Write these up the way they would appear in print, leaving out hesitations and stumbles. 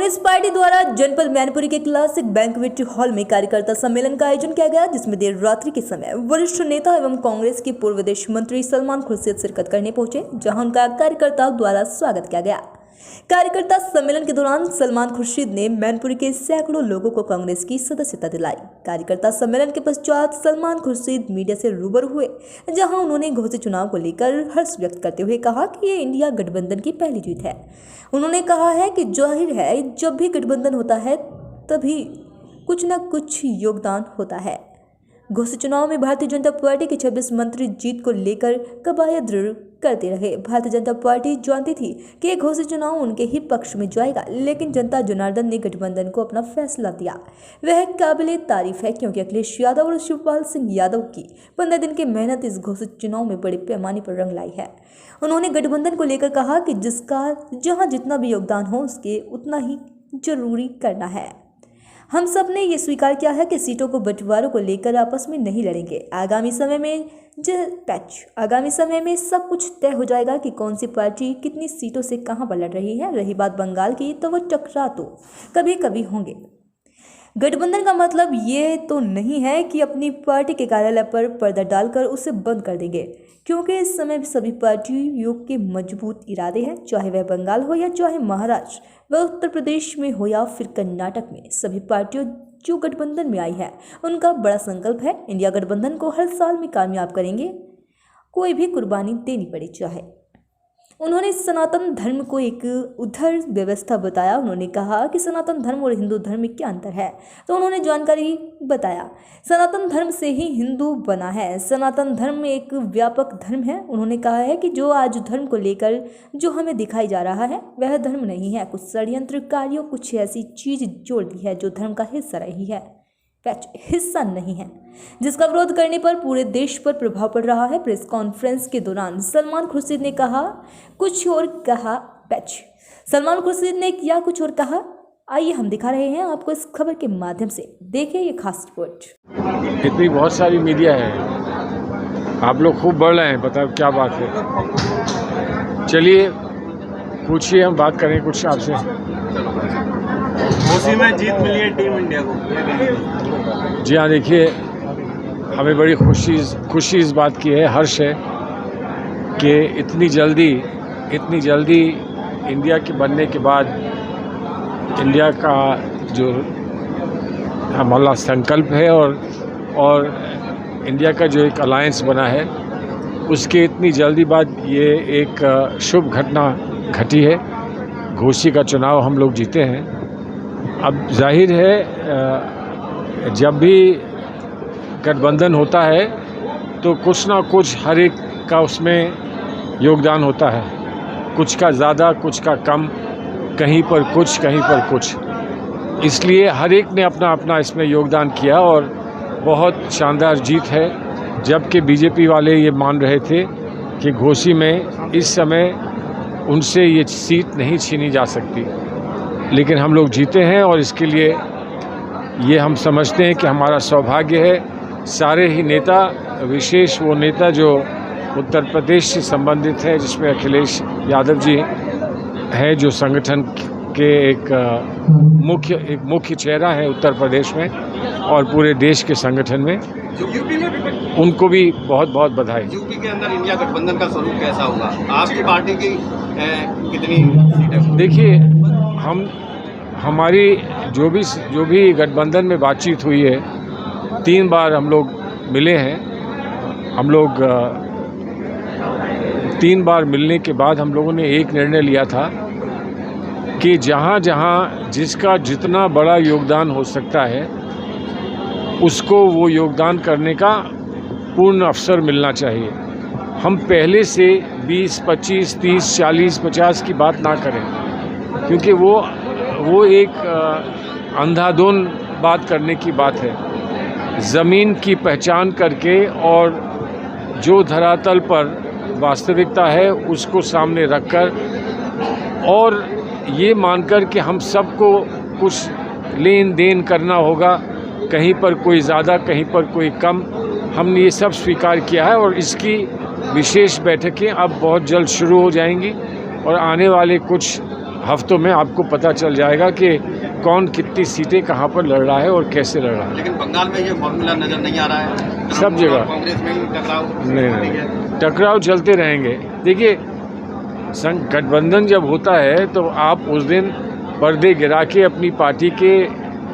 Congress party द्वारा जनपद मैनपुरी के क्लासिक बैंक्वेट हॉल में कार्यकर्ता सम्मेलन का आयोजन किया गया, जिसमें देर रात्रि के समय वरिष्ठ नेता एवं कांग्रेस के पूर्व विदेश मंत्री सलमान खुर्शीद शिरकत करने पहुंचे, जहां उनका कार्यकर्ताओं द्वारा स्वागत किया गया। कार्यकर्ता सम्मेलन के दौरान सलमान खुर्शीद ने मैनपुरी के सैकड़ों लोगों को कांग्रेस की सदस्यता दिलाई। कार्यकर्ता सम्मेलन के पश्चात सलमान खुर्शीद मीडिया से रूबरू हुए, जहां उन्होंने घोषित चुनाव को लेकर हर्ष व्यक्त करते हुए कहा कि ये इंडिया गठबंधन की पहली जीत है। उन्होंने कहा है कि जाहिर है जब भी गठबंधन होता है तभी कुछ न कुछ योगदान होता है। घोषित चुनाव में भारतीय जनता पार्टी के 26 मंत्री जीत को लेकर कवायद दृढ़ करते रहे। भारतीय जनता पार्टी जानती थी कि ये घोषित चुनाव उनके ही पक्ष में जाएगा, लेकिन जनता जनार्दन ने गठबंधन को अपना फैसला दिया। वह काबिले तारीफ है, क्योंकि अखिलेश यादव और शिवपाल सिंह यादव की 15 दिन की मेहनत इस घोषित चुनाव में बड़े पैमाने पर रंग लाई है। उन्होंने गठबंधन को लेकर कहा कि जिसका जहां जितना भी योगदान हो उसके उतना ही जरूरी करना है। हम सब ने ये स्वीकार किया है कि सीटों को बंटवारों को लेकर आपस में नहीं लड़ेंगे। आगामी समय में सब कुछ तय हो जाएगा कि कौन सी पार्टी कितनी सीटों से कहां पर लड़ रही है। रही बात बंगाल की, तो वो टकरा तो कभी कभी होंगे। गठबंधन का मतलब ये तो नहीं है कि अपनी पार्टी के कार्यालय पर पर्दा डालकर उसे बंद कर देंगे, क्योंकि इस समय सभी पार्टियों के मजबूत इरादे हैं, चाहे वह बंगाल हो या चाहे महाराष्ट्र व उत्तर प्रदेश में हो या फिर कर्नाटक में। सभी पार्टियों जो गठबंधन में आई है उनका बड़ा संकल्प है, इंडिया गठबंधन को हर साल में कामयाब करेंगे, कोई भी कुर्बानी देनी पड़े चाहे। उन्होंने सनातन धर्म को एक उधर व्यवस्था बताया। उन्होंने कहा कि सनातन धर्म और हिंदू धर्म में क्या अंतर है, तो उन्होंने जानकारी बताया। सनातन धर्म से ही हिंदू बना है। सनातन धर्म एक व्यापक धर्म है। उन्होंने कहा है कि जो आज धर्म को लेकर जो हमें दिखाई जा रहा है वह धर्म नहीं है। कुछ षड्यंत्रकारियों कुछ ऐसी चीज जोड़ दी है जो धर्म का हिस्सा रही है, हिस्सा नहीं है, जिसका विरोध करने पर पूरे देश पर प्रभाव पड़ रहा है। प्रेस कॉन्फ्रेंस के दौरान सलमान खुर्शीद ने कहा कुछ और कहा। सलमान खुर्शीद ने किया कुछ और कहा। आइए हम दिखा रहे हैं आपको इस खबर के माध्यम से, देखिए ये खास रिपोर्ट। इतनी बहुत सारी मीडिया है, आप लोग खूब बढ़ रहे हैं, बताओ क्या बात है। चलिए पूछिए, हम बात करें कुछ आपसे। उसी में जीत मिली है टीम इंडिया को। जी हाँ, देखिए हमें बड़ी खुशी इस बात की है, हर्ष है कि इतनी जल्दी इंडिया के बनने के बाद इंडिया का जो हमारा संकल्प है और इंडिया का जो एक अलायंस बना है उसके इतनी जल्दी बाद ये एक शुभ घटना घटी है। घोसी का चुनाव हम लोग जीते हैं। अब जाहिर है जब भी गठबंधन होता है तो कुछ ना कुछ हर एक का उसमें योगदान होता है, कुछ का ज़्यादा कुछ का कम, कहीं पर कुछ। इसलिए हर एक ने अपना अपना इसमें योगदान किया और बहुत शानदार जीत है। जबकि बीजेपी वाले ये मान रहे थे कि घोसी में इस समय उनसे ये सीट नहीं छीनी जा सकती, लेकिन हम लोग जीते हैं और इसके लिए ये हम समझते हैं कि हमारा सौभाग्य है। सारे ही नेता, विशेष वो नेता जो उत्तर प्रदेश से संबंधित है, जिसमें अखिलेश यादव जी हैं, जो संगठन के एक मुख्य चेहरा है उत्तर प्रदेश में और पूरे देश के संगठन में, उनको भी बहुत बहुत बधाई। यूपी के अंदर इंडिया गठबंधन का स्वरूप कैसा होगा? आपकी पार्टी की कितनी सीटें? देखिए, हमारी जो भी गठबंधन में बातचीत हुई है, 3 बार हम लोग मिले हैं। हम लोग 3 बार मिलने के बाद हम लोगों ने एक निर्णय लिया था कि जहाँ जिसका जितना बड़ा योगदान हो सकता है उसको वो योगदान करने का पूर्ण अवसर मिलना चाहिए। हम पहले से 20, 25, 30, 40, 50 की बात ना करें, क्योंकि वो एक अंधाधुन बात करने की बात है। ज़मीन की पहचान करके और जो धरातल पर वास्तविकता है उसको सामने रखकर और ये मानकर कि हम सबको कुछ लेन देन करना होगा, कहीं पर कोई ज़्यादा कहीं पर कोई कम, हमने ये सब स्वीकार किया है और इसकी विशेष बैठकें अब बहुत जल्द शुरू हो जाएंगी और आने वाले कुछ हफ्तों में आपको पता चल जाएगा कि कौन कितनी सीटें कहाँ पर लड़ रहा है और कैसे लड़ रहा है। लेकिन बंगाल में ये फॉर्मूला नजर नहीं आ रहा है, सब जगह कांग्रेस में ही टकराव नहीं, टकराव चलते रहेंगे। देखिए, संघ गठबंधन जब होता है तो आप उस दिन पर्दे गिरा के अपनी पार्टी के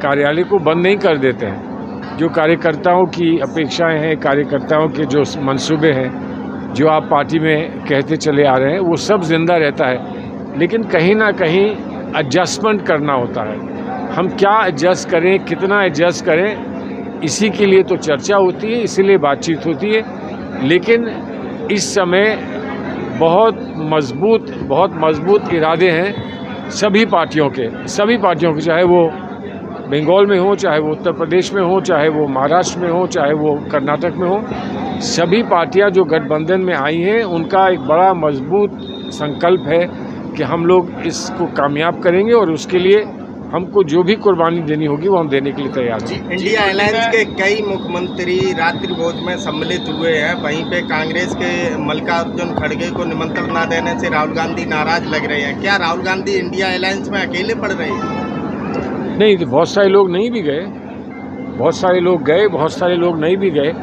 कार्यालय को बंद नहीं कर देते हैं। जो कार्यकर्ताओं की अपेक्षाएं हैं, कार्यकर्ताओं के जो मंसूबे हैं, जो आप पार्टी में कहते चले आ रहे हैं, वो सब जिंदा रहता है। लेकिन कहीं ना कहीं एडजस्टमेंट करना होता है। हम क्या एडजस्ट करें, कितना एडजस्ट करें, इसी के लिए तो चर्चा होती है, इसीलिए बातचीत होती है। लेकिन इस समय बहुत मजबूत इरादे हैं सभी पार्टियों के, चाहे वो बंगाल में हो, चाहे वो उत्तर प्रदेश में हो, चाहे वो महाराष्ट्र में हो, चाहे वो कर्नाटक में हो। सभी पार्टियां जो गठबंधन में आई हैं, उनका एक बड़ा मजबूत संकल्प है कि हम लोग इसको कामयाब करेंगे और उसके लिए हमको जो भी कुर्बानी देनी होगी वो हम देने के लिए तैयार हैं। इंडिया अलायंस के कई मुख्यमंत्री रात्रि भोज में सम्मिलित हुए हैं। वहीं पे कांग्रेस के मल्लिकार्जुन खड़गे को निमंत्रण न देने से राहुल गांधी नाराज लग रहे हैं। क्या राहुल गांधी इंडिया अलायंस में अकेले पड़ रहे हैं? नहीं, तो बहुत सारे लोग नहीं भी गए, बहुत सारे लोग गए, बहुत सारे लोग नहीं भी गए।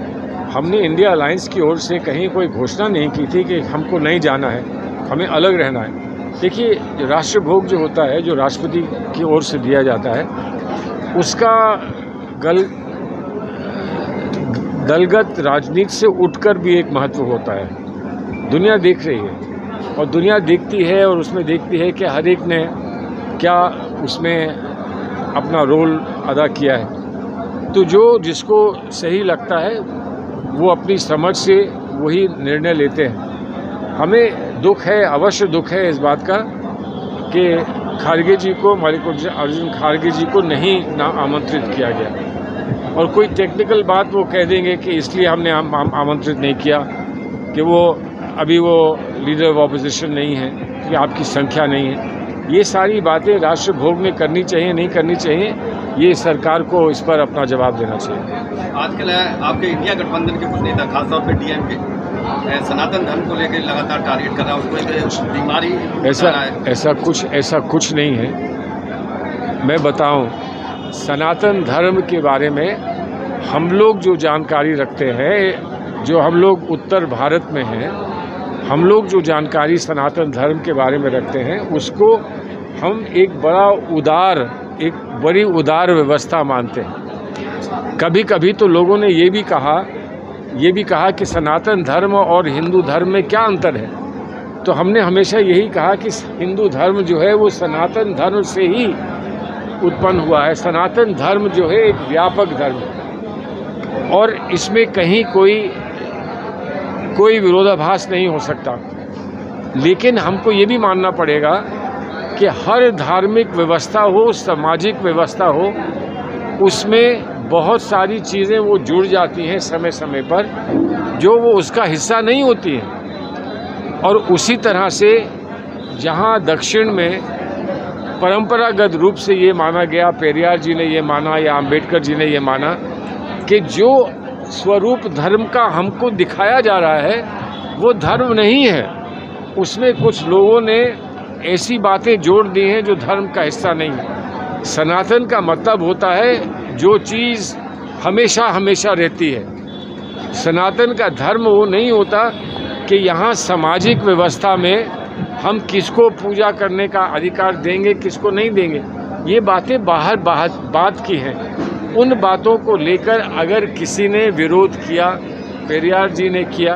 हमने इंडिया अलायंस की ओर से कहीं कोई घोषणा नहीं की थी कि हमको नहीं जाना है, हमें अलग रहना है। देखिए, राष्ट्रभोग जो होता है, जो राष्ट्रपति की ओर से दिया जाता है, उसका दलगत राजनीति से उठकर भी एक महत्व होता है। दुनिया देख रही है और दुनिया देखती है और उसमें देखती है कि हर एक ने क्या उसमें अपना रोल अदा किया है। तो जो जिसको सही लगता है वो अपनी समझ से वही निर्णय लेते हैं। हमें दुख है, अवश्य दुख है इस बात का कि खारगे जी को, मल्लिकार्जुन खड़गे जी को नहीं आमंत्रित किया गया। और कोई टेक्निकल बात वो कह देंगे कि इसलिए हमने आमंत्रित नहीं किया कि वो अभी वो लीडर ऑफ ऑपोजिशन नहीं है, कि आपकी संख्या नहीं है। ये सारी बातें राष्ट्रभोग में करनी चाहिए, नहीं करनी चाहिए, ये सरकार को इस पर अपना जवाब देना चाहिए। आजकल आपके इंडिया गठबंधन के कुछ नेता, खासतौर पर डीएमके, सनातन धर्म को लेकर लगातार टारगेट कर रहा है, उसको एक बीमारी ऐसा कुछ नहीं है। मैं बताऊं, सनातन धर्म के बारे में हम लोग जो जानकारी रखते हैं, जो हम लोग उत्तर भारत में हैं, हम लोग जो जानकारी सनातन धर्म के बारे में रखते हैं, उसको हम एक बड़ी उदार व्यवस्था मानते हैं। कभी कभी तो लोगों ने ये भी कहा कि सनातन धर्म और हिंदू धर्म में क्या अंतर है। तो हमने हमेशा यही कहा कि हिंदू धर्म जो है वो सनातन धर्म से ही उत्पन्न हुआ है। सनातन धर्म जो है एक व्यापक धर्म है और इसमें कहीं कोई विरोधाभास नहीं हो सकता। लेकिन हमको ये भी मानना पड़ेगा कि हर धार्मिक व्यवस्था हो, सामाजिक व्यवस्था हो, उसमें बहुत सारी चीज़ें वो जुड़ जाती हैं समय समय पर, जो वो उसका हिस्सा नहीं होती हैं। और उसी तरह से जहाँ दक्षिण में परंपरागत रूप से ये माना गया, पेरियार जी ने ये माना या अंबेडकर जी ने ये माना कि जो स्वरूप धर्म का हमको दिखाया जा रहा है वो धर्म नहीं है, उसमें कुछ लोगों ने ऐसी बातें जोड़ दी हैं जो धर्म का हिस्सा नहीं है। सनातन का मतलब होता है जो चीज़ हमेशा हमेशा रहती है। सनातन का धर्म वो नहीं होता कि यहाँ सामाजिक व्यवस्था में हम किसको पूजा करने का अधिकार देंगे, किसको नहीं देंगे। ये बातें बात की हैं। उन बातों को लेकर अगर किसी ने विरोध किया, पेरियार जी ने किया,